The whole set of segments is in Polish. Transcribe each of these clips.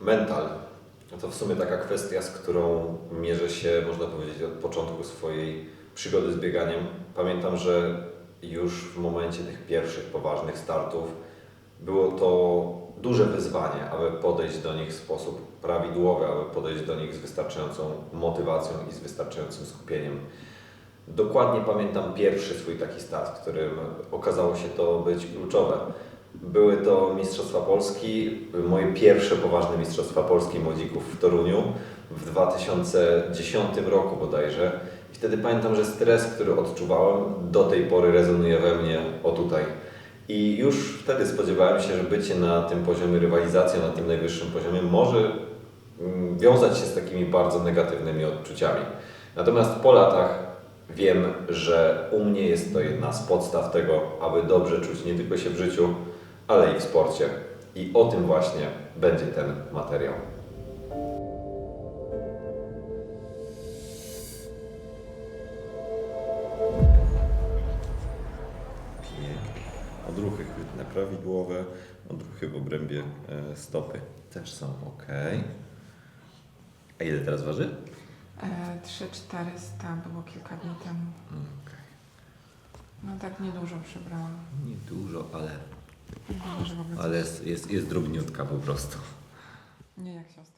mental. To w sumie taka kwestia, z którą mierzę się, można powiedzieć, od początku swojej przygody z bieganiem. Pamiętam, że już w momencie tych pierwszych poważnych startów było to duże wyzwanie, aby podejść do nich w sposób prawidłowy, aby podejść do nich z wystarczającą motywacją i z wystarczającym skupieniem. Dokładnie pamiętam pierwszy swój taki start, w którym okazało się to być kluczowe. Były to Mistrzostwa Polski, moje pierwsze poważne Mistrzostwa Polski młodzików w Toruniu w 2010 roku bodajże. I wtedy pamiętam, że stres, który odczuwałem, do tej pory rezonuje we mnie o tutaj. I już wtedy spodziewałem się, że bycie na tym poziomie, rywalizacja na tym najwyższym poziomie może wiązać się z takimi bardzo negatywnymi odczuciami. Natomiast po latach wiem, że u mnie jest to jedna z podstaw tego, aby dobrze czuć nie tylko się w życiu, ale i w sporcie. I o tym właśnie będzie ten materiał. Odruchy chwytne prawidłowe, odruchy w obrębie stopy też są ok. A ile teraz waży? 3400 było kilka dni temu. Okay. No tak niedużo przybrałam. Niedużo, ale Może w ogóle Ale jest drobniutka po prostu. nie jak siostra.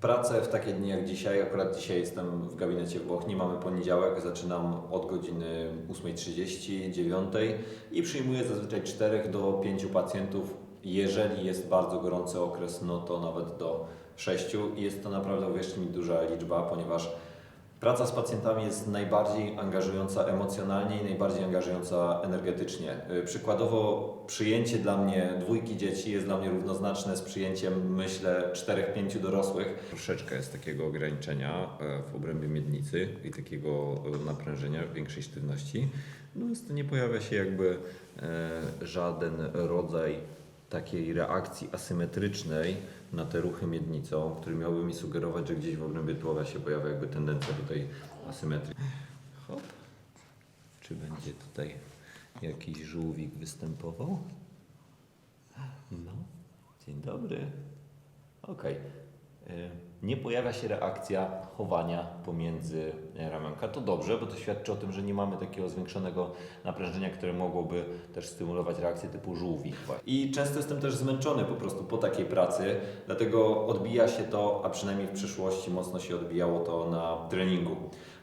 Pracę w takie dni jak dzisiaj, akurat dzisiaj jestem w gabinecie w Bochni, mamy poniedziałek, zaczynam od godziny 8:30, 9:00 i przyjmuję zazwyczaj 4 do 5 pacjentów. Jeżeli jest bardzo gorący okres, no to nawet do 6 i jest to naprawdę, uwierzcie mi, duża liczba, ponieważ praca z pacjentami jest najbardziej angażująca emocjonalnie i najbardziej angażująca energetycznie. Przykładowo przyjęcie dla mnie 2 dzieci jest dla mnie równoznaczne z przyjęciem, myślę, 4-5 dorosłych. Troszeczkę jest takiego ograniczenia w obrębie miednicy i takiego naprężenia, większej sztywności. Natomiast nie pojawia się jakby żaden rodzaj takiej reakcji asymetrycznej na te ruchy miednicą, który miałby mi sugerować, że gdzieś w obrębie tułowia się pojawia jakby tendencja do tej asymetrii. Hop. Czy będzie tutaj jakiś żółwik występował? No. Dzień dobry. Okej. Nie pojawia się reakcja chowania pomiędzy ramionka. To dobrze, bo to świadczy o tym, że nie mamy takiego zwiększonego naprężenia, które mogłoby też stymulować reakcję typu żółwik. I często jestem też zmęczony po prostu po takiej pracy, dlatego odbija się to, a przynajmniej w przyszłości mocno się odbijało to na treningu.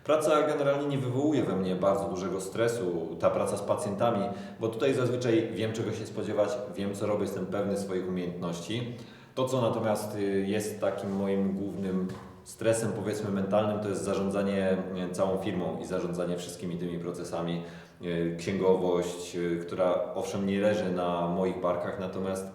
Praca generalnie nie wywołuje we mnie bardzo dużego stresu, ta praca z pacjentami, bo tutaj zazwyczaj wiem, czego się spodziewać, wiem, co robię, jestem pewny swoich umiejętności. To, co natomiast jest takim moim głównym stresem, powiedzmy, mentalnym, to jest zarządzanie całą firmą i zarządzanie wszystkimi tymi procesami. Księgowość, która owszem nie leży na moich barkach, natomiast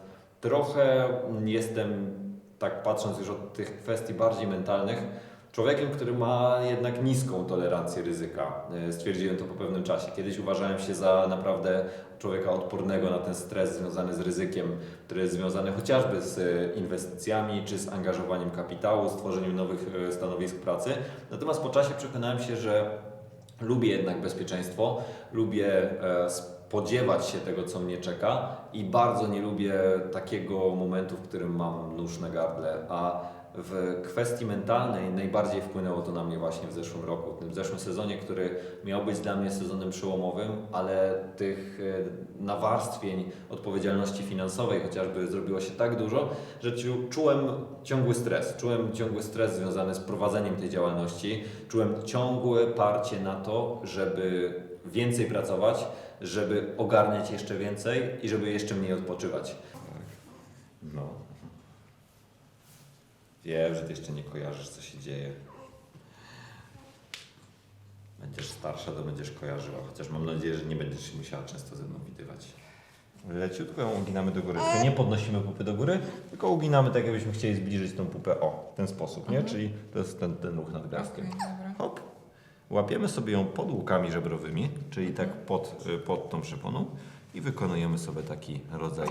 trochę jestem, tak patrząc już od tych kwestii bardziej mentalnych, człowiekiem, który ma jednak niską tolerancję ryzyka. Stwierdziłem to po pewnym czasie. Kiedyś uważałem się za naprawdę człowieka odpornego na ten stres związany z ryzykiem, który jest związany chociażby z inwestycjami czy z angażowaniem kapitału, stworzeniem nowych stanowisk pracy. Natomiast po czasie przekonałem się, że lubię jednak bezpieczeństwo, lubię spodziewać się tego, co mnie czeka i bardzo nie lubię takiego momentu, w którym mam nóż na gardle, a w kwestii mentalnej najbardziej wpłynęło to na mnie właśnie w zeszłym roku, w tym zeszłym sezonie, który miał być dla mnie sezonem przełomowym, ale tych nawarstwień odpowiedzialności finansowej chociażby zrobiło się tak dużo, że czułem ciągły stres związany z prowadzeniem tej działalności, czułem ciągłe parcie na to, żeby więcej pracować, żeby ogarniać jeszcze więcej i żeby jeszcze mniej odpoczywać. No. Wiem, że Ty jeszcze nie kojarzysz, co się dzieje. Będziesz starsza, to będziesz kojarzyła, chociaż mam nadzieję, że nie będziesz się musiała często ze mną widywać. Leciutko ją uginamy do góry. Tylko nie podnosimy pupy do góry, tylko uginamy tak, jakbyśmy chcieli zbliżyć tą pupę w ten sposób, nie? Czyli to jest ten ruch nadgarstkiem. Dobra. Hop. Łapiemy sobie ją pod łukami żebrowymi, czyli tak pod tą przeponą i wykonujemy sobie taki rodzaj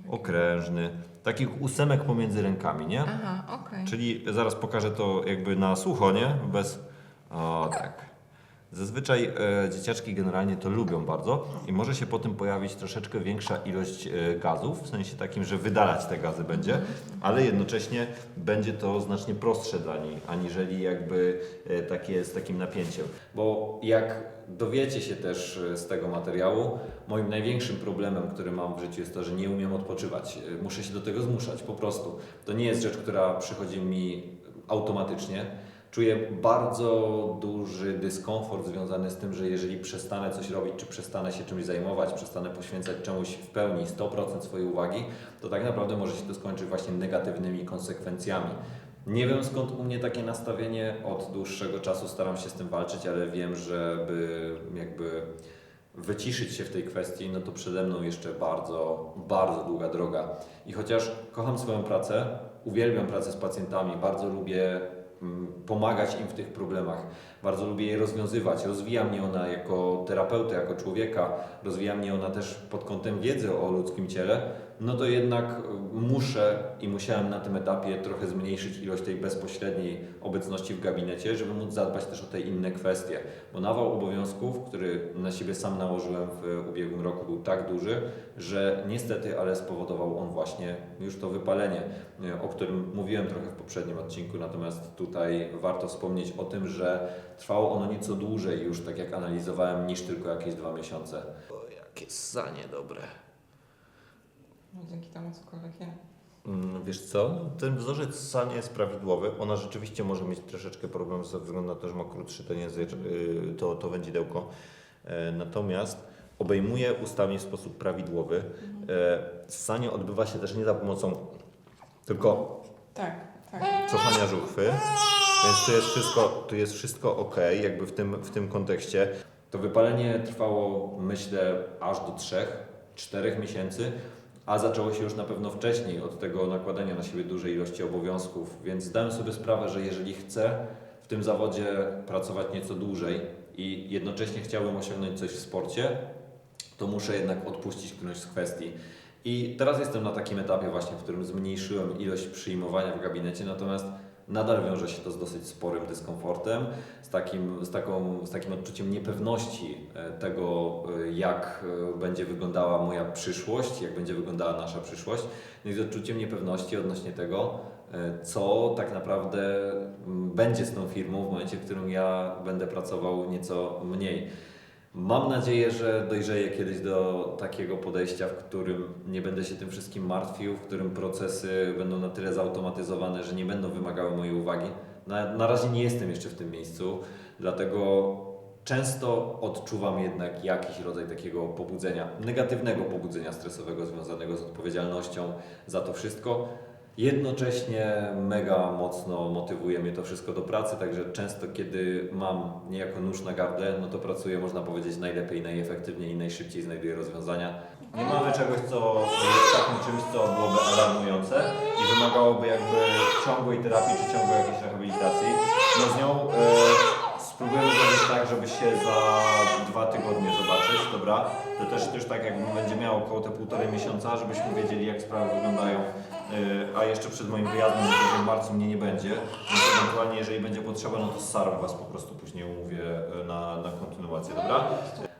okrężny, takich ósemek pomiędzy rękami, nie? Aha, okej. Czyli zaraz pokażę to jakby na sucho, nie? O tak. Zazwyczaj dzieciaczki generalnie to lubią bardzo i może się po tym pojawić troszeczkę większa ilość gazów, w sensie takim, że wydalać te gazy będzie, ale jednocześnie będzie to znacznie prostsze dla niej, aniżeli jakby takie z takim napięciem. Bo jak dowiecie się też z tego materiału, moim największym problemem, który mam w życiu jest to, że nie umiem odpoczywać. Muszę się do tego zmuszać, po prostu. To nie jest rzecz, która przychodzi mi automatycznie. Czuję bardzo duży dyskomfort związany z tym, że jeżeli przestanę coś robić, czy przestanę się czymś zajmować, przestanę poświęcać czemuś w pełni 100% swojej uwagi, to tak naprawdę może się to skończyć właśnie negatywnymi konsekwencjami. Nie wiem skąd u mnie takie nastawienie, od dłuższego czasu staram się z tym walczyć, ale wiem, żeby jakby wyciszyć się w tej kwestii, no to przede mną jeszcze bardzo, bardzo długa droga. I chociaż kocham swoją pracę, uwielbiam pracę z pacjentami, bardzo lubię pomagać im w tych problemach. Bardzo lubię je rozwiązywać. Rozwija mnie ona jako terapeuta, jako człowieka. Rozwija mnie ona też pod kątem wiedzy o ludzkim ciele. No to jednak muszę i musiałem na tym etapie trochę zmniejszyć ilość tej bezpośredniej obecności w gabinecie, żeby móc zadbać też o te inne kwestie. Bo nawał obowiązków, który na siebie sam nałożyłem w ubiegłym roku, był tak duży, że niestety, ale spowodował on właśnie już to wypalenie, o którym mówiłem trochę w poprzednim odcinku. Natomiast tutaj warto wspomnieć o tym, że trwało ono nieco dłużej już, tak jak analizowałem, niż tylko jakieś 2 miesiące. O, jakie sanie dobre. No, dzięki temu cokolwiek je. Wiesz co, ten wzorzec ssania jest prawidłowy. Ona rzeczywiście może mieć troszeczkę problem ze względu na to, że ma krótszy ten język, to wędzidełko. Natomiast obejmuje ustami w sposób prawidłowy. Ssanie odbywa się też nie za pomocą tylko Tak. cofania żuchwy, więc tu jest wszystko ok, jakby w tym kontekście. To wypalenie trwało, myślę, aż do 3-4 miesięcy. A zaczęło się już na pewno wcześniej od tego nakładania na siebie dużej ilości obowiązków, więc zdałem sobie sprawę, że jeżeli chcę w tym zawodzie pracować nieco dłużej i jednocześnie chciałbym osiągnąć coś w sporcie, to muszę jednak odpuścić którąś z kwestii. I teraz jestem na takim etapie właśnie, w którym zmniejszyłem ilość przyjmowania w gabinecie, natomiast nadal wiąże się to z dosyć sporym dyskomfortem, z takim odczuciem niepewności tego, jak będzie wyglądała moja przyszłość, jak będzie wyglądała nasza przyszłość, no i z odczuciem niepewności odnośnie tego, co tak naprawdę będzie z tą firmą w momencie, w którym ja będę pracował nieco mniej. Mam nadzieję, że dojrzeję kiedyś do takiego podejścia, w którym nie będę się tym wszystkim martwił, w którym procesy będą na tyle zautomatyzowane, że nie będą wymagały mojej uwagi. Na razie nie jestem jeszcze w tym miejscu, dlatego często odczuwam jednak jakiś rodzaj takiego pobudzenia, negatywnego pobudzenia stresowego związanego z odpowiedzialnością za to wszystko. Jednocześnie mega mocno motywuje mnie to wszystko do pracy, także często kiedy mam niejako nóż na gardle, no to pracuję, można powiedzieć, najlepiej, najefektywniej i najszybciej znajduję rozwiązania. Nie mamy czegoś, co jest takim czymś, co byłoby alarmujące i wymagałoby jakby ciągłej terapii czy ciągłej jakiejś rehabilitacji. No z nią spróbujemy zrobić tak, żeby się za 2 tygodnie zobaczyć, dobra? To też tak jakby będzie miało około te 1,5 miesiąca, żebyśmy wiedzieli, jak sprawy wyglądają. A jeszcze przed moim wyjazdem, że w marcu mnie nie będzie, więc ewentualnie jeżeli będzie potrzeba, no to z Sarą Was po prostu później umówię na kontynuację, dobra?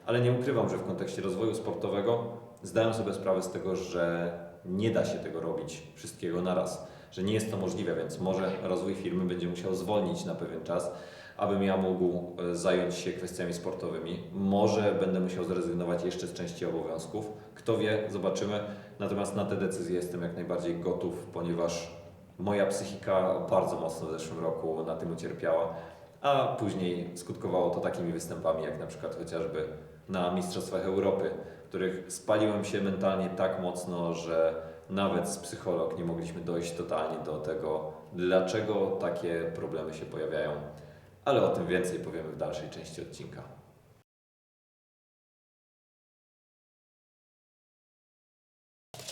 Ale nie ukrywam, że w kontekście rozwoju sportowego zdałem sobie sprawę z tego, że nie da się tego robić wszystkiego naraz, że nie jest to możliwe, więc może rozwój firmy będzie musiał zwolnić na pewien czas, abym ja mógł zająć się kwestiami sportowymi. Może będę musiał zrezygnować jeszcze z części obowiązków. Kto wie, zobaczymy. Natomiast na te decyzje jestem jak najbardziej gotów, ponieważ moja psychika bardzo mocno w zeszłym roku na tym ucierpiała, a później skutkowało to takimi występami, jak na przykład chociażby na Mistrzostwach Europy, w których spaliłem się mentalnie tak mocno, że nawet z psycholog nie mogliśmy dojść totalnie do tego, dlaczego takie problemy się pojawiają. Ale o tym więcej powiemy w dalszej części odcinka.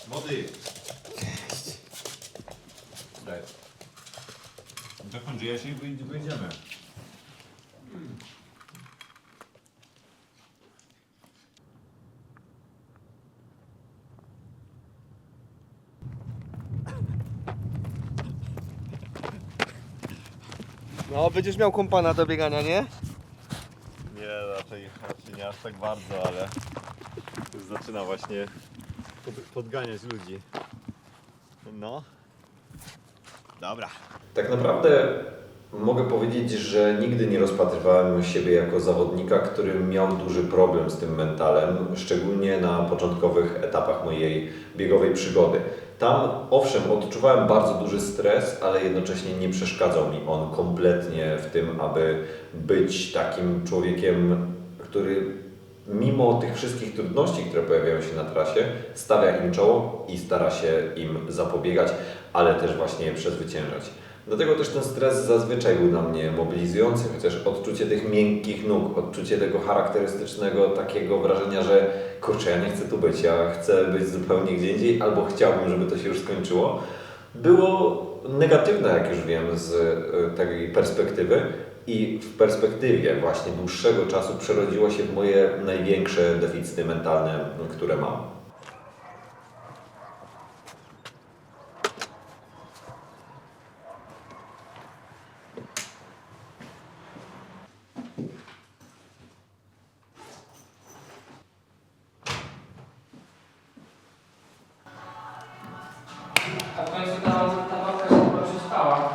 Młody! Daj. Dokończyję się i wyjdziemy. No, będziesz miał kompana do biegania, nie? Nie. tutaj raczej nie aż tak bardzo, ale już zaczyna właśnie podganiać ludzi. No. Dobra. Tak naprawdę mogę powiedzieć, że nigdy nie rozpatrywałem siebie jako zawodnika, który miał duży problem z tym mentalem, szczególnie na początkowych etapach mojej biegowej przygody. Tam owszem, odczuwałem bardzo duży stres, ale jednocześnie nie przeszkadzał mi on kompletnie w tym, aby być takim człowiekiem, który mimo tych wszystkich trudności, które pojawiają się na trasie, stawia im czoło i stara się im zapobiegać, ale też właśnie je przezwyciężać. Dlatego też ten stres zazwyczaj był dla mnie mobilizujący, chociaż odczucie tych miękkich nóg, odczucie tego charakterystycznego takiego wrażenia, że kurczę, ja nie chcę tu być, ja chcę być zupełnie gdzie indziej, albo chciałbym, żeby to się już skończyło, było negatywne, jak już wiem, z tej perspektywy. I w perspektywie właśnie dłuższego czasu przerodziło się w moje największe deficyty mentalne, które mam. A w końcu ta walka się chyba przestała.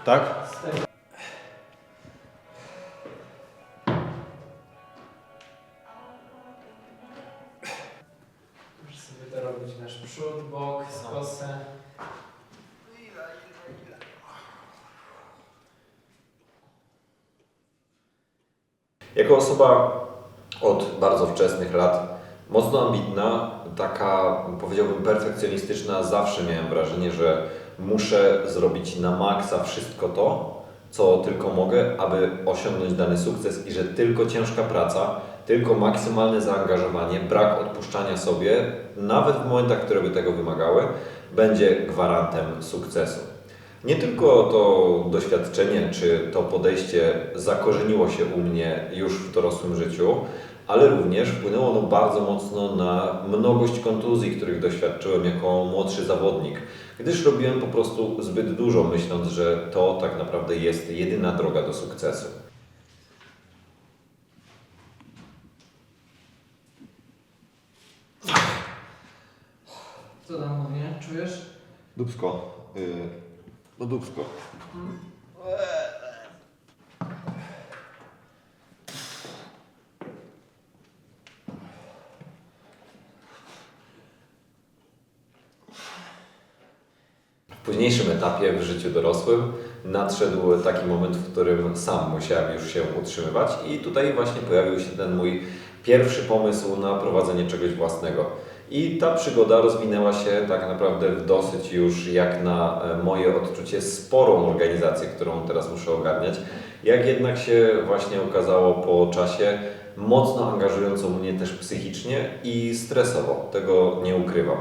Tak? Z tego. Możesz sobie to robić nasz przód, bok, skosę. Jako osoba od bardzo wczesnych lat, mocno ambitna, taka powiedziałbym perfekcjonistyczna, zawsze miałem wrażenie, że muszę zrobić na maksa wszystko to, co tylko mogę, aby osiągnąć dany sukces i że tylko ciężka praca, tylko maksymalne zaangażowanie, brak odpuszczania sobie, nawet w momentach, które by tego wymagały, będzie gwarantem sukcesu. Nie tylko to doświadczenie czy to podejście zakorzeniło się u mnie już w dorosłym życiu, ale również wpłynęło ono bardzo mocno na mnogość kontuzji, których doświadczyłem jako młodszy zawodnik, gdyż robiłem po prostu zbyt dużo, myśląc, że to tak naprawdę jest jedyna droga do sukcesu. Co tam mówię? Czujesz? Dubsko. No dubsko. W późniejszym etapie w życiu dorosłym nadszedł taki moment, w którym sam musiałem już się utrzymywać i tutaj właśnie pojawił się ten mój pierwszy pomysł na prowadzenie czegoś własnego. I ta przygoda rozwinęła się tak naprawdę w dosyć już, jak na moje odczucie, sporą organizację, którą teraz muszę ogarniać. Jak jednak się właśnie okazało po czasie, mocno angażującą mnie też psychicznie i stresowo, tego nie ukrywam.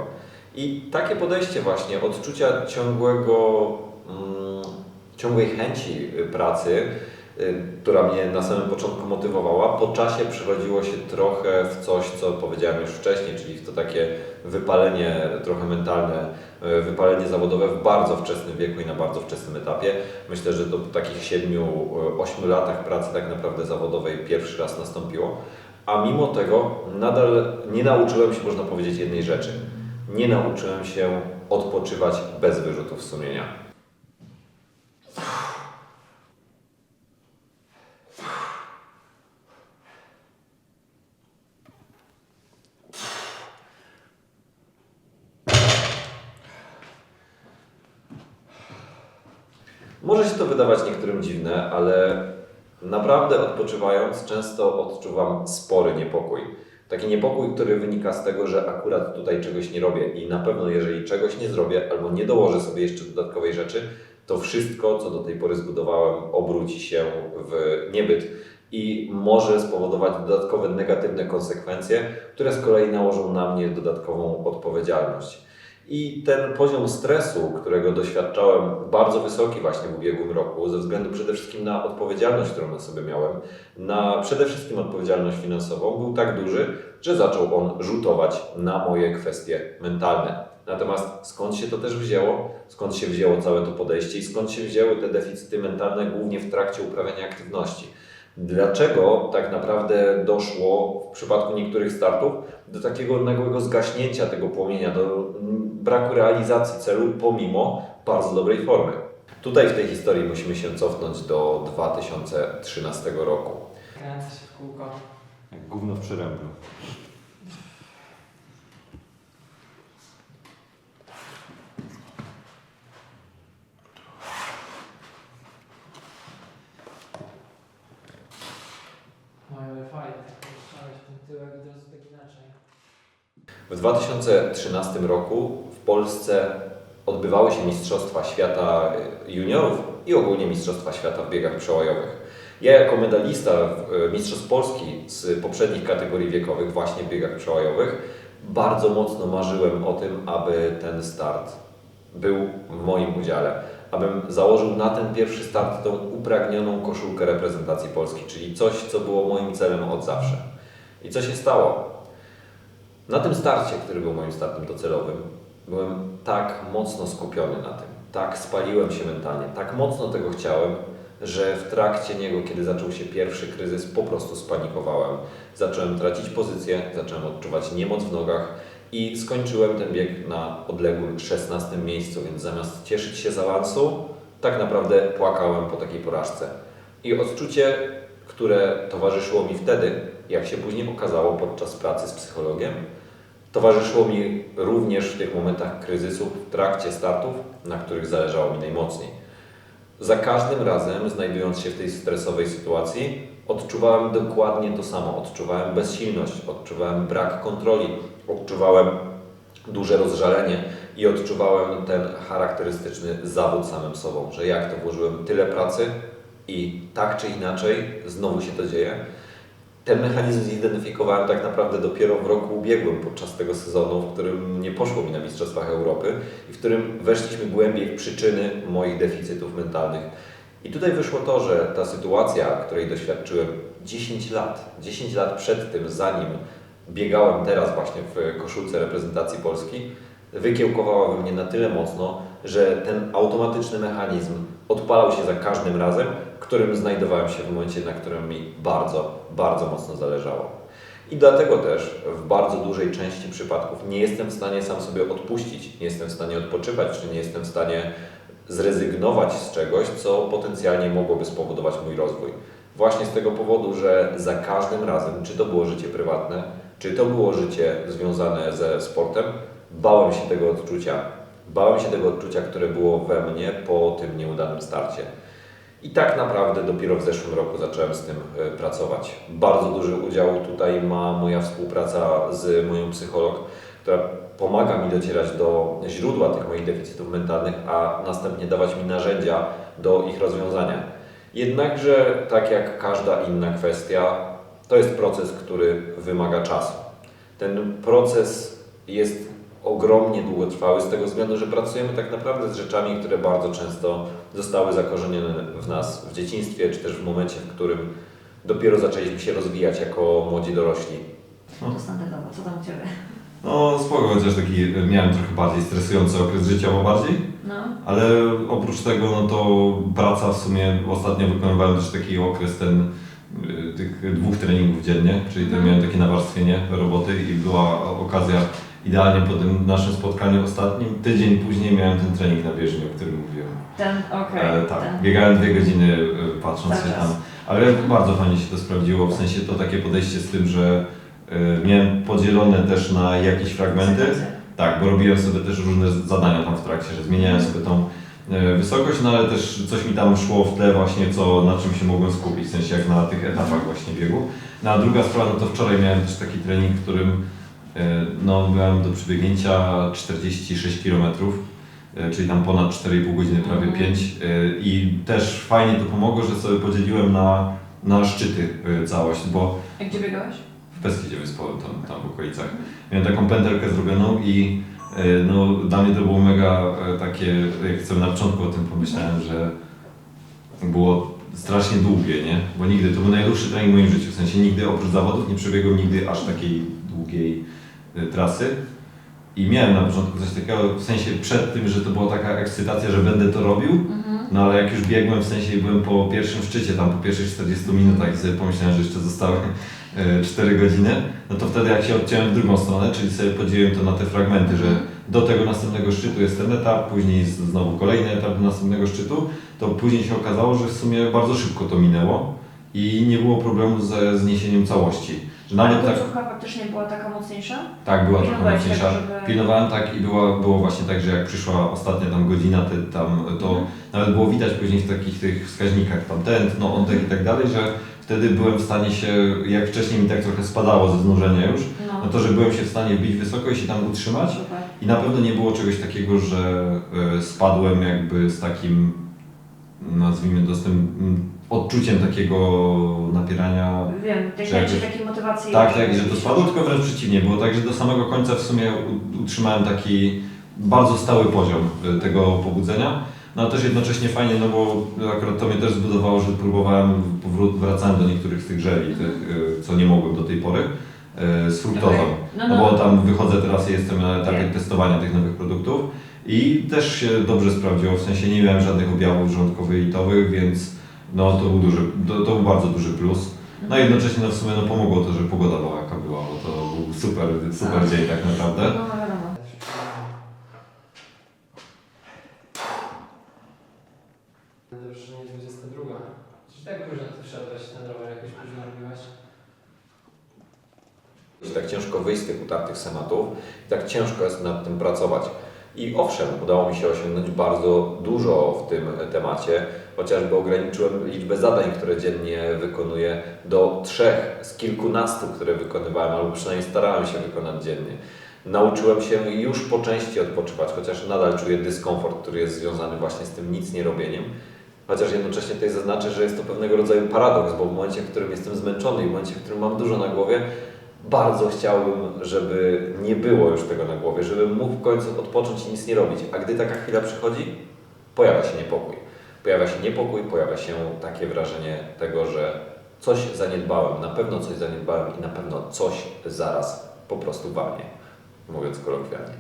I takie podejście właśnie, odczucia ciągłej chęci pracy, która mnie na samym początku motywowała, po czasie przerodziło się trochę w coś, co powiedziałem już wcześniej, czyli w to takie wypalenie trochę mentalne, wypalenie zawodowe w bardzo wczesnym wieku i na bardzo wczesnym etapie. Myślę, że to po takich 7-8 latach pracy tak naprawdę zawodowej pierwszy raz nastąpiło, a mimo tego nadal nie nauczyłem się, można powiedzieć, jednej rzeczy. Nie nauczyłem się odpoczywać bez wyrzutów sumienia. Może się to wydawać niektórym dziwne, ale naprawdę odpoczywając często odczuwam spory niepokój. Taki niepokój, który wynika z tego, że akurat tutaj czegoś nie robię i na pewno jeżeli czegoś nie zrobię albo nie dołożę sobie jeszcze dodatkowej rzeczy, to wszystko, co do tej pory zbudowałem, obróci się w niebyt i może spowodować dodatkowe negatywne konsekwencje, które z kolei nałożą na mnie dodatkową odpowiedzialność. I ten poziom stresu, którego doświadczałem, bardzo wysoki właśnie w ubiegłym roku, ze względu przede wszystkim na odpowiedzialność, którą na sobie miałem, na przede wszystkim odpowiedzialność finansową, był tak duży, że zaczął on rzutować na moje kwestie mentalne. Natomiast skąd się to też wzięło? Skąd się wzięło całe to podejście i skąd się wzięły te deficyty mentalne głównie w trakcie uprawiania aktywności? Dlaczego tak naprawdę doszło w przypadku niektórych startów do takiego nagłego zgaśnięcia tego płomienia, do braku realizacji celu pomimo bardzo dobrej formy? Tutaj w tej historii musimy się cofnąć do 2013 roku. Kręcę się w kółko. Jak gówno w przyręblu. No ale fajnie, tak puszczałeś ten tyłek i teraz tak inaczej. W 2013 roku w Polsce odbywały się Mistrzostwa Świata Juniorów i ogólnie Mistrzostwa Świata w biegach przełajowych. Ja jako medalista Mistrzostw Polski z poprzednich kategorii wiekowych, właśnie w biegach przełajowych, bardzo mocno marzyłem o tym, aby ten start był w moim udziale. Abym założył na ten pierwszy start tą upragnioną koszulkę reprezentacji Polski, czyli coś, co było moim celem od zawsze. I co się stało? Na tym starcie, który był moim startem docelowym, byłem tak mocno skupiony na tym, tak spaliłem się mentalnie, tak mocno tego chciałem, że w trakcie niego, kiedy zaczął się pierwszy kryzys, po prostu spanikowałem. Zacząłem tracić pozycję, zacząłem odczuwać niemoc w nogach i skończyłem ten bieg na odległym 16 miejscu, więc zamiast cieszyć się z awansu, tak naprawdę płakałem po takiej porażce. I odczucie, które towarzyszyło mi wtedy, jak się później okazało podczas pracy z psychologiem, towarzyszyło mi również w tych momentach kryzysów, w trakcie startów, na których zależało mi najmocniej. Za każdym razem, znajdując się w tej stresowej sytuacji, odczuwałem dokładnie to samo. Odczuwałem bezsilność, odczuwałem brak kontroli, odczuwałem duże rozżalenie i odczuwałem ten charakterystyczny zawód samym sobą, że jak to włożyłem tyle pracy i tak czy inaczej znowu się to dzieje. Ten mechanizm zidentyfikowałem tak naprawdę dopiero w roku ubiegłym, podczas tego sezonu, w którym nie poszło mi na Mistrzostwach Europy i w którym weszliśmy głębiej w przyczyny moich deficytów mentalnych. I tutaj wyszło to, że ta sytuacja, której doświadczyłem 10 lat przed tym, zanim biegałem teraz właśnie w koszulce reprezentacji Polski, wykiełkowała we mnie na tyle mocno, że ten automatyczny mechanizm odpalał się za każdym razem, w którym znajdowałem się w momencie, na którym mi bardzo, bardzo mocno zależało. I dlatego też w bardzo dużej części przypadków nie jestem w stanie sam sobie odpuścić, nie jestem w stanie odpoczywać, czy nie jestem w stanie zrezygnować z czegoś, co potencjalnie mogłoby spowodować mój rozwój. Właśnie z tego powodu, że za każdym razem, czy to było życie prywatne, czy to było życie związane ze sportem, bałem się tego odczucia. Bałem się tego odczucia, które było we mnie po tym nieudanym starcie. I tak naprawdę dopiero w zeszłym roku zacząłem z tym pracować. Bardzo duży udział tutaj ma moja współpraca z moją psycholog, która pomaga mi docierać do źródła tych moich deficytów mentalnych, a następnie dawać mi narzędzia do ich rozwiązania. Jednakże, tak jak każda inna kwestia, to jest proces, który wymaga czasu. Ten proces jest ogromnie długotrwały z tego względu, że pracujemy tak naprawdę z rzeczami, które bardzo często zostały zakorzenione w nas w dzieciństwie, czy też w momencie, w którym dopiero zaczęliśmy się rozwijać jako młodzi dorośli. To standardowo, co tam u Ciebie? No spoko, chociaż taki miałem trochę bardziej stresujący okres życiowo bardziej, No. ale oprócz tego no to praca w sumie ostatnio wykonywałem też taki okres tych 2 treningów dziennie, czyli miałem takie nawarstwienie roboty i była okazja idealnie po tym naszym spotkaniu ostatnim, tydzień później miałem ten trening na bieżni, o którym mówiłem. Tak, biegałem 2 godziny patrząc Cały się czas. tam, ale bardzo fajnie się to sprawdziło, w sensie to takie podejście z tym, że miałem podzielone też na jakieś fragmenty. Tak, bo robiłem sobie też różne zadania tam w trakcie, że zmieniałem sobie tą wysokość, no ale też coś mi tam szło w tle właśnie, na czym się mogłem skupić, w sensie jak na tych etapach właśnie biegu. No a druga sprawa, no to wczoraj miałem też taki trening, w którym no miałem do przebiegnięcia 46 km, czyli tam ponad 4,5 godziny, prawie 5 i też fajnie to pomogło, że sobie podzieliłem na szczyty całość, bo A gdzie biegałeś? w Beskidzie Wyspowym, tam w okolicach. Miałem taką pętelkę zrobioną i no, dla mnie to było mega takie, jak sobie na początku o tym pomyślałem, że było strasznie długie, nie? Bo nigdy, to był najdłuższy trening w moim życiu, w sensie nigdy oprócz zawodów nie przebiegłem nigdy aż takiej długiej trasy. I miałem na początku coś takiego, w sensie przed tym, że to była taka ekscytacja, że będę to robił, no ale jak już biegłem, w sensie byłem po pierwszym szczycie, tam po pierwszych 40 minutach i sobie pomyślałem, że jeszcze zostały 4 godziny, no to wtedy jak się odciąłem w drugą stronę, czyli sobie podzieliłem to na te fragmenty, że do tego następnego szczytu jest ten etap, później jest znowu kolejny etap do następnego szczytu, to później się okazało, że w sumie bardzo szybko to minęło i nie było problemu ze zniesieniem całości. Że Ale nawet tak, końcówka faktycznie była taka mocniejsza? tak, była trochę Pilnowałeś mocniejsza. tego, żeby- Pilnowałem tak i było właśnie tak, że jak przyszła ostatnia tam godzina, to nawet było widać później w takich tych wskaźnikach, tam tętno, oddech i tak dalej, że wtedy byłem w stanie się, jak wcześniej mi tak trochę spadało ze znużenia już, no to że byłem się w stanie wbić wysoko i się tam utrzymać Super. i na pewno nie było czegoś takiego, że spadłem jakby z takim, nazwijmy to, z tym odczuciem takiego napierania. Wiem, Że jakoś- takiej motywacji. Tak, że to spadło, tylko wręcz przeciwnie. Było tak, że do samego końca w sumie utrzymałem taki bardzo stały poziom tego pobudzenia. No a też jednocześnie fajnie, no bo akurat to mnie też zbudowało, że próbowałem, wracałem do niektórych z tych żeli, co nie mogłem do tej pory, z fruktozą. Okay. No bo tam wychodzę teraz i jestem na etapie testowania tych nowych produktów i też się dobrze sprawdziło, w sensie nie miałem żadnych objawów żołądkowo-jelitowych, więc no to był bardzo duży plus. No i jednocześnie no w sumie no pomogło to, że pogoda była jaka była, bo to był super dzień tak naprawdę. No wiadomo. Dobrze, że nie 22. Czy tak późno ty wszedłeś ten rower, jakoś późno robiłeś? Tak ciężko wyjść z tych utartych schematów i tak ciężko jest nad tym pracować. I owszem, udało mi się osiągnąć bardzo dużo w tym temacie, chociażby ograniczyłem liczbę zadań, które dziennie wykonuję do 3 z kilkunastu, które wykonywałem, albo przynajmniej starałem się wykonać dziennie. Nauczyłem się już po części odpoczywać, chociaż nadal czuję dyskomfort, który jest związany właśnie z tym nic nie robieniem. Chociaż jednocześnie tutaj zaznaczę, że jest to pewnego rodzaju paradoks, bo w momencie, w którym jestem zmęczony i w momencie, w którym mam dużo na głowie, bardzo chciałbym, żeby nie było już tego na głowie, żebym mógł w końcu odpocząć i nic nie robić. A gdy taka chwila przychodzi, pojawia się niepokój. Pojawia się takie wrażenie tego, że coś zaniedbałem, na pewno coś zaniedbałem i na pewno coś zaraz po prostu walnie, mówiąc kolokwialnie.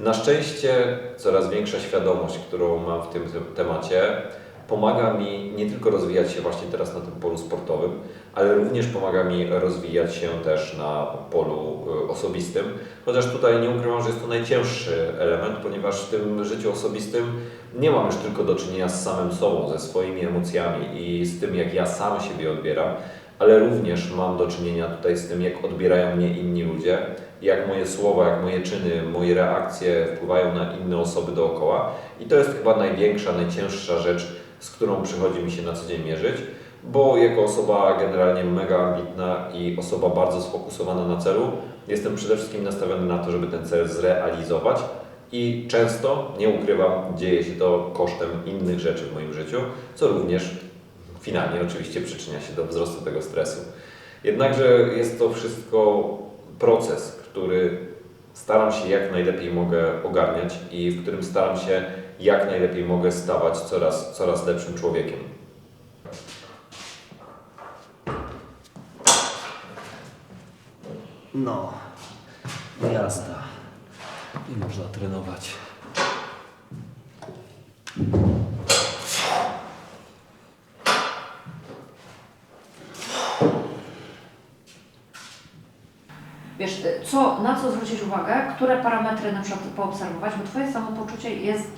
Na szczęście coraz większa świadomość, którą mam w tym temacie, pomaga mi nie tylko rozwijać się właśnie teraz na tym polu sportowym, ale również pomaga mi rozwijać się też na polu osobistym. Chociaż tutaj nie ukrywam, że jest to najcięższy element, ponieważ w tym życiu osobistym nie mam już tylko do czynienia z samym sobą, ze swoimi emocjami i z tym, jak ja sam siebie odbieram, ale również mam do czynienia tutaj z tym, jak odbierają mnie inni ludzie, jak moje słowa, jak moje czyny, moje reakcje wpływają na inne osoby dookoła. I to jest chyba największa, najcięższa rzecz, z którą przychodzi mi się na co dzień mierzyć, bo jako osoba generalnie mega ambitna i osoba bardzo sfokusowana na celu, jestem przede wszystkim nastawiony na to, żeby ten cel zrealizować i często, nie ukrywam, dzieje się to kosztem innych rzeczy w moim życiu, co również finalnie oczywiście przyczynia się do wzrostu tego stresu. Jednakże jest to wszystko proces, który staram się jak najlepiej mogę ogarniać i w którym staram się jak najlepiej mogę stawać coraz lepszym człowiekiem. No, jazda. I można trenować. Wiesz, na co zwrócić uwagę, które parametry na przykład poobserwować, bo Twoje samopoczucie jest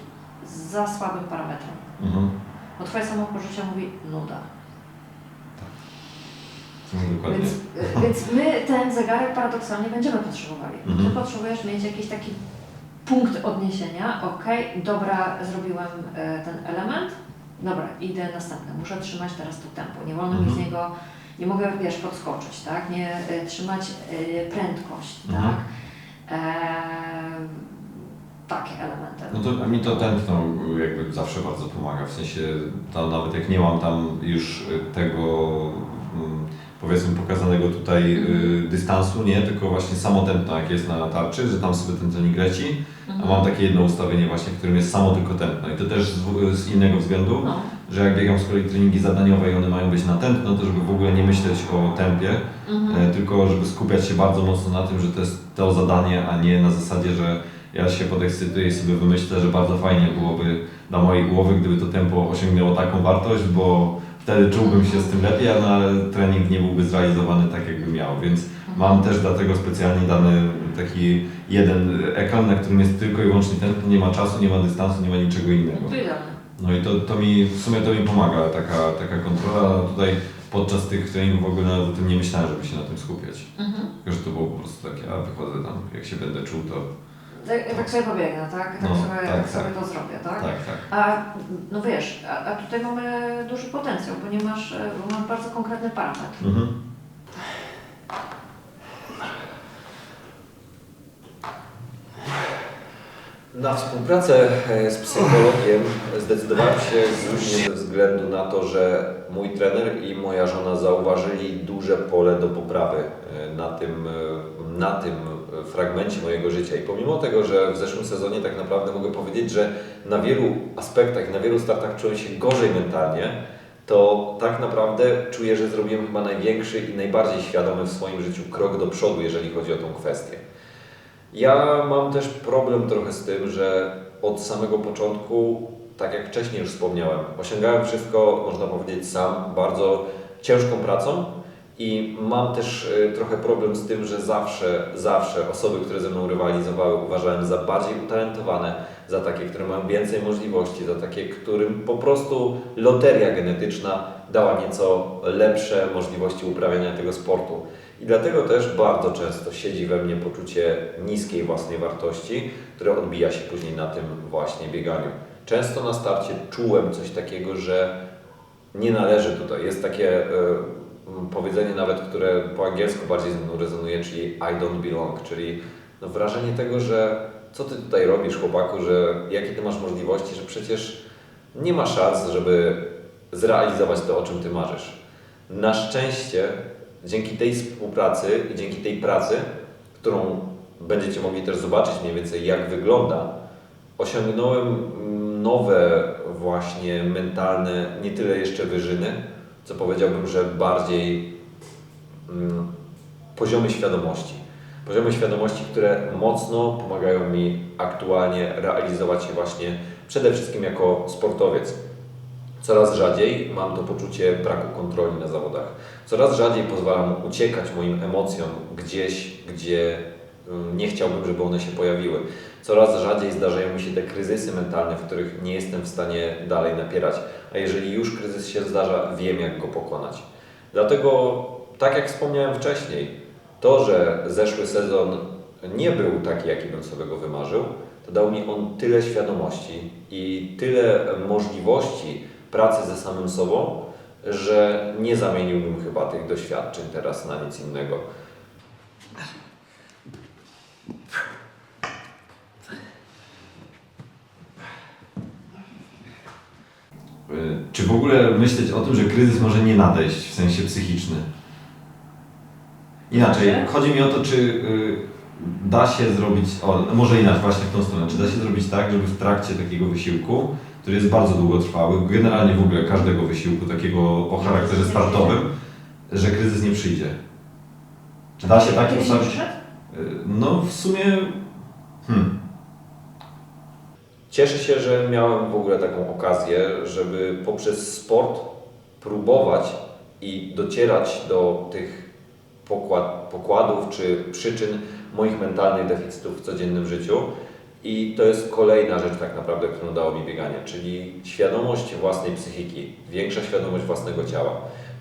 za słabym parametrem. Bo Twoje samopoczucie mówi nuda. Dokładnie. Więc my ten zegarek paradoksalnie będziemy potrzebowali. Ty potrzebujesz mieć jakiś taki punkt odniesienia. Okej, dobra, zrobiłem ten element, dobra, idę następny. Muszę trzymać teraz to tempo. Nie wolno mi z niego, nie mogę, wiesz, podskoczyć, tak? Nie trzymać prędkość, tak? Takie elementy. No to mi to tętno jakby zawsze bardzo pomaga, w sensie to nawet jak nie mam tam już tego powiedzmy pokazanego tutaj dystansu, nie, tylko właśnie samo tętno jak jest na tarczy, że tam sobie ten cenik leci, a mam takie jedno ustawienie właśnie, w którym jest samo tylko tętno i to też z innego względu, że jak biegam z kolei treningi zadaniowe i one mają być na temp, no to żeby w ogóle nie myśleć o tempie, tylko żeby skupiać się bardzo mocno na tym, że to jest to zadanie, a nie na zasadzie, że ja się podekscytuję i sobie wymyślę, że bardzo fajnie byłoby dla mojej głowy, gdyby to tempo osiągnęło taką wartość, bo wtedy czułbym się z tym lepiej, a na trening nie byłby zrealizowany tak, jakby miał, więc mam też dlatego specjalnie dany taki jeden ekran, na którym jest tylko i wyłącznie tempo, nie ma czasu, nie ma dystansu, nie ma niczego innego. No to idealne. No i to mi, w sumie to mi pomaga, taka kontrola. Tutaj podczas tych treningów w ogóle nawet o tym nie myślałem, żeby się na tym skupiać. Tylko, że to było po prostu takie, a wychodzę tam, jak się będę czuł, to Tak sobie pobiegnę, tak? Tak, No, sobie, tak, sobie tak. to zrobię, tak? tak. A no wiesz, a tutaj mamy duży potencjał, ponieważ mamy bardzo konkretny parametr. Na współpracę z psychologiem zdecydowałem się głównie ze względu na to, że mój trener i moja żona zauważyli duże pole do poprawy na tym fragmencie mojego życia. I pomimo tego, że w zeszłym sezonie tak naprawdę mogę powiedzieć, że na wielu aspektach, na wielu startach czułem się gorzej mentalnie, to tak naprawdę czuję, że zrobiłem chyba największy i najbardziej świadomy w swoim życiu krok do przodu, jeżeli chodzi o tą kwestię. Ja mam też problem trochę z tym, że od samego początku, tak jak wcześniej już wspomniałem, osiągałem wszystko, można powiedzieć, sam, bardzo ciężką pracą i mam też trochę problem z tym, że zawsze osoby, które ze mną rywalizowały, uważałem za bardziej utalentowane, za takie, które mają więcej możliwości, za takie, którym po prostu loteria genetyczna dała nieco lepsze możliwości uprawiania tego sportu. I dlatego też bardzo często siedzi we mnie poczucie niskiej własnej wartości, które odbija się później na tym właśnie bieganiu. Często na starcie czułem coś takiego, że nie należy tutaj. Jest takie powiedzenie nawet, które po angielsku bardziej ze mną rezonuje, czyli I don't belong, czyli no wrażenie tego, że co ty tutaj robisz, chłopaku, że jakie ty masz możliwości, że przecież nie ma szans, żeby zrealizować to, o czym ty marzysz. Na szczęście dzięki tej współpracy i dzięki tej pracy, którą będziecie mogli też zobaczyć mniej więcej jak wygląda, osiągnąłem nowe właśnie mentalne, nie tyle jeszcze wyżyny, co powiedziałbym, że bardziej poziomy świadomości. Poziomy świadomości, które mocno pomagają mi aktualnie realizować się właśnie przede wszystkim jako sportowiec. Coraz rzadziej mam to poczucie braku kontroli na zawodach. Coraz rzadziej pozwalam uciekać moim emocjom gdzieś, gdzie nie chciałbym, żeby one się pojawiły. Coraz rzadziej zdarzają mi się te kryzysy mentalne, w których nie jestem w stanie dalej napierać. A jeżeli już kryzys się zdarza, wiem, jak go pokonać. Dlatego, tak jak wspomniałem wcześniej, to, że zeszły sezon nie był taki, jaki bym sobie go wymarzył, to dał mi on tyle świadomości i tyle możliwości pracy ze samym sobą, że nie zamieniłbym chyba tych doświadczeń teraz na nic innego. Czy w ogóle myśleć o tym, że kryzys może nie nadejść w sensie psychicznym? Inaczej, chodzi mi o to, czy da się zrobić, może inaczej, właśnie w tą stronę, czy da się zrobić tak, żeby w trakcie takiego wysiłku, który jest bardzo długotrwały, generalnie w ogóle każdego wysiłku takiego o charakterze startowym, że kryzys nie przyjdzie? Czy da się tak ustawić? No w sumie... Cieszę się, że miałem w ogóle taką okazję, żeby poprzez sport próbować i docierać do tych pokładów czy przyczyn moich mentalnych deficytów w codziennym życiu. I to jest kolejna rzecz tak naprawdę, którą dało mi bieganie, czyli świadomość własnej psychiki, większa świadomość własnego ciała,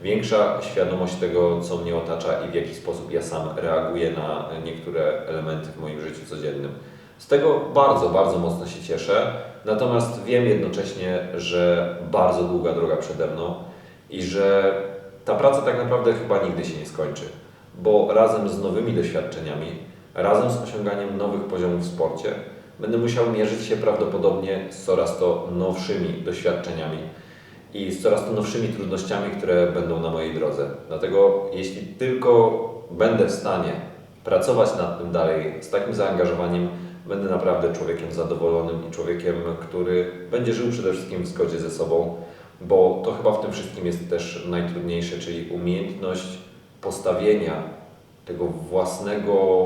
większa świadomość tego, co mnie otacza i w jaki sposób ja sam reaguję na niektóre elementy w moim życiu codziennym. Z tego bardzo, bardzo mocno się cieszę, natomiast wiem jednocześnie, że bardzo długa droga przede mną i że ta praca tak naprawdę chyba nigdy się nie skończy, bo razem z nowymi doświadczeniami, razem z osiąganiem nowych poziomów w sporcie, będę musiał mierzyć się prawdopodobnie z coraz to nowszymi doświadczeniami i z coraz to nowszymi trudnościami, które będą na mojej drodze. Dlatego jeśli tylko będę w stanie pracować nad tym dalej z takim zaangażowaniem, będę naprawdę człowiekiem zadowolonym i człowiekiem, który będzie żył przede wszystkim w zgodzie ze sobą, bo to chyba w tym wszystkim jest też najtrudniejsze, czyli umiejętność postawienia tego własnego,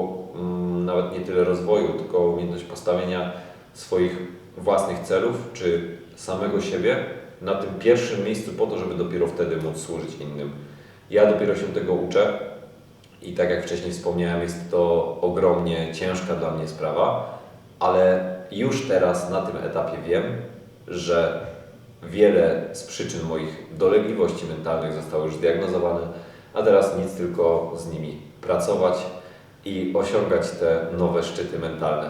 nawet nie tyle rozwoju, tylko umiejętność postawienia swoich własnych celów, czy samego siebie na tym pierwszym miejscu po to, żeby dopiero wtedy móc służyć innym. Ja dopiero się tego uczę i tak jak wcześniej wspomniałem, jest to ogromnie ciężka dla mnie sprawa, ale już teraz na tym etapie wiem, że wiele z przyczyn moich dolegliwości mentalnych zostało już zdiagnozowane, a teraz nic tylko z nimi pracować i osiągać te nowe szczyty mentalne.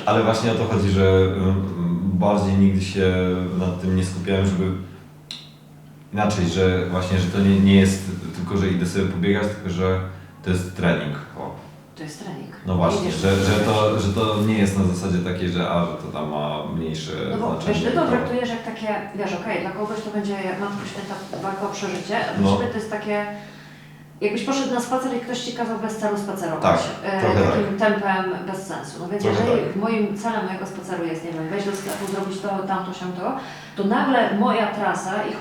Ale właśnie o to chodzi, że bardziej nigdy się nad tym nie skupiałem, żeby inaczej, że właśnie, że to nie jest tylko, że idę sobie pobiegać, tylko że to jest trening. O. To jest trening. No właśnie, Idziesz że to nie jest na zasadzie takiej, że to tam ma mniejsze No bo znaczenie. wiesz, ty to traktujesz jak takie, wiesz, okej, dla kogoś to będzie Matko Święta walka o przeżycie, a dla ciebie to jest takie, jakbyś poszedł na spacer i ktoś ci kazał bez celu spacerować. Tak, trochę takim tempem bez sensu. No więc Trochę jeżeli tak. moim celem mojego spaceru jest, nie wiem, wejść do sklepu, zrobić to, tamto, siamto, to nagle moja trasa i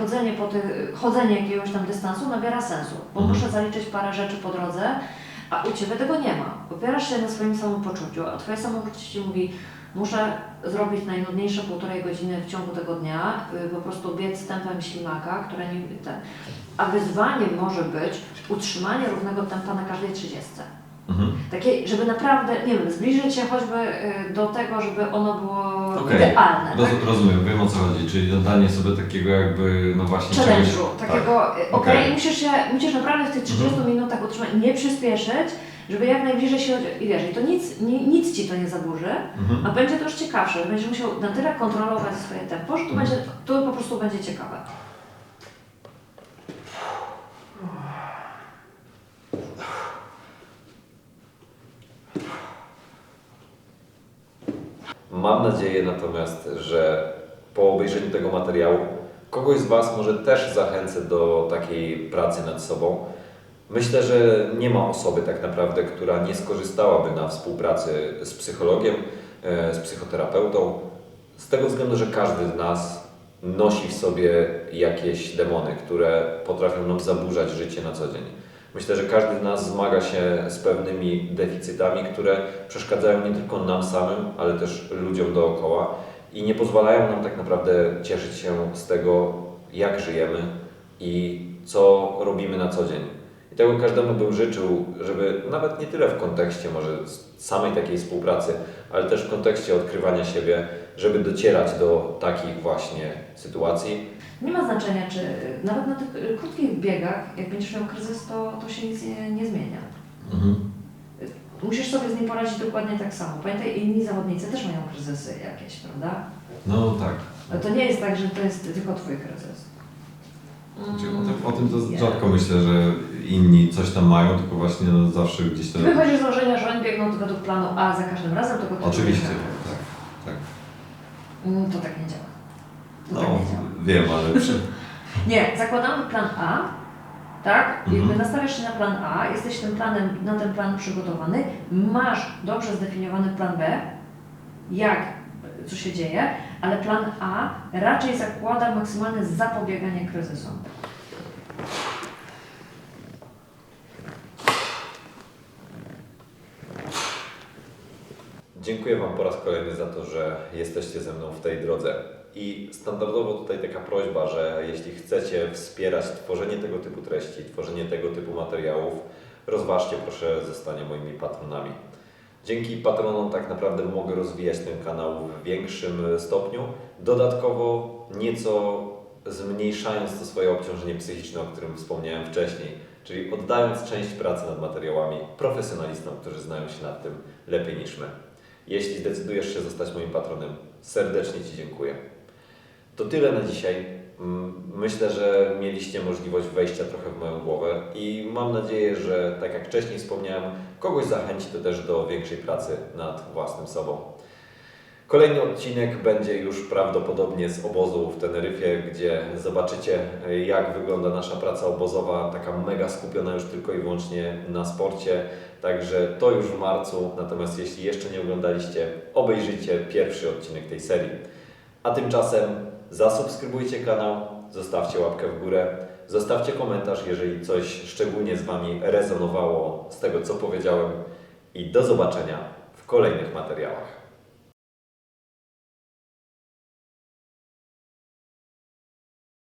chodzenie jakiegoś tam dystansu nabiera sensu, bo muszę zaliczyć parę rzeczy po drodze, a u Ciebie tego nie ma. Opierasz się na swoim samopoczuciu, a Twoje samopoczucie Ci mówi, muszę zrobić najnudniejsze 1,5 godziny w ciągu tego dnia, po prostu biec tempem ślimaka, które nie ten. A wyzwaniem może być utrzymanie równego tempa na każdej 30. Takie, żeby naprawdę, nie wiem, zbliżyć się choćby do tego, żeby ono było idealne. Tak? Rozumiem, wiem o co chodzi, czyli dodanie sobie takiego jakby, no właśnie Challenge'u, takiego, Okej. musisz naprawdę w tych 30 minutach utrzymać, nie przyspieszyć, żeby jak najbliżej się, i wiesz, i to nic Ci to nie zaburzy, a będzie to już ciekawsze, że będziesz musiał na tyle kontrolować swoje tempo, że to po prostu będzie ciekawe. Mam nadzieję natomiast, że po obejrzeniu tego materiału kogoś z Was może też zachęcę do takiej pracy nad sobą. Myślę, że nie ma osoby tak naprawdę, która nie skorzystałaby na współpracy z psychologiem, z psychoterapeutą, z tego względu, że każdy z nas nosi w sobie jakieś demony, które potrafią nam zaburzać życie na co dzień. Myślę, że każdy z nas zmaga się z pewnymi deficytami, które przeszkadzają nie tylko nam samym, ale też ludziom dookoła i nie pozwalają nam tak naprawdę cieszyć się z tego, jak żyjemy i co robimy na co dzień. I tego każdemu bym życzył, żeby nawet nie tyle w kontekście może samej takiej współpracy, ale też w kontekście odkrywania siebie, żeby docierać do takich właśnie sytuacji. Nie ma znaczenia, czy nawet na tych krótkich biegach, jak będziesz miał kryzys, to się nic nie zmienia. Musisz sobie z nim poradzić dokładnie tak samo. Pamiętaj, inni zawodnicy też mają kryzysy jakieś, prawda? No tak. Ale to nie jest tak, że to jest tylko Twój kryzys. O tym to rzadko myślę, że inni coś tam mają, tylko właśnie no, zawsze gdzieś to... Wychodzi z założenia, że oni biegną według planu A za każdym razem, tylko to Oczywiście, nie tak. To tak nie działa. To No, tak nie działa. wiem, ale... Nie, zakładamy plan A, tak? Jakby nastawiasz się na plan A, jesteś na ten plan przygotowany, masz dobrze zdefiniowany plan B, co się dzieje, ale plan A raczej zakłada maksymalne zapobieganie kryzysom. Dziękuję Wam po raz kolejny za to, że jesteście ze mną w tej drodze. I standardowo tutaj taka prośba, że jeśli chcecie wspierać tworzenie tego typu treści, tworzenie tego typu materiałów, rozważcie proszę zostanie moimi patronami. Dzięki patronom tak naprawdę mogę rozwijać ten kanał w większym stopniu, dodatkowo nieco zmniejszając to swoje obciążenie psychiczne, o którym wspomniałem wcześniej, czyli oddając część pracy nad materiałami profesjonalistom, którzy znają się nad tym lepiej niż my. Jeśli zdecydujesz się zostać moim patronem, serdecznie Ci dziękuję. To tyle na dzisiaj. Myślę, że mieliście możliwość wejścia trochę w moją głowę i mam nadzieję, że tak jak wcześniej wspomniałem, kogoś zachęci to też do większej pracy nad własnym sobą. Kolejny odcinek będzie już prawdopodobnie z obozu w Teneryfie, gdzie zobaczycie, jak wygląda nasza praca obozowa, taka mega skupiona już tylko i wyłącznie na sporcie. Także to już w marcu, natomiast jeśli jeszcze nie oglądaliście, obejrzyjcie pierwszy odcinek tej serii. A tymczasem zasubskrybujcie kanał, zostawcie łapkę w górę, zostawcie komentarz, jeżeli coś szczególnie z Wami rezonowało z tego, co powiedziałem, i do zobaczenia w kolejnych materiałach.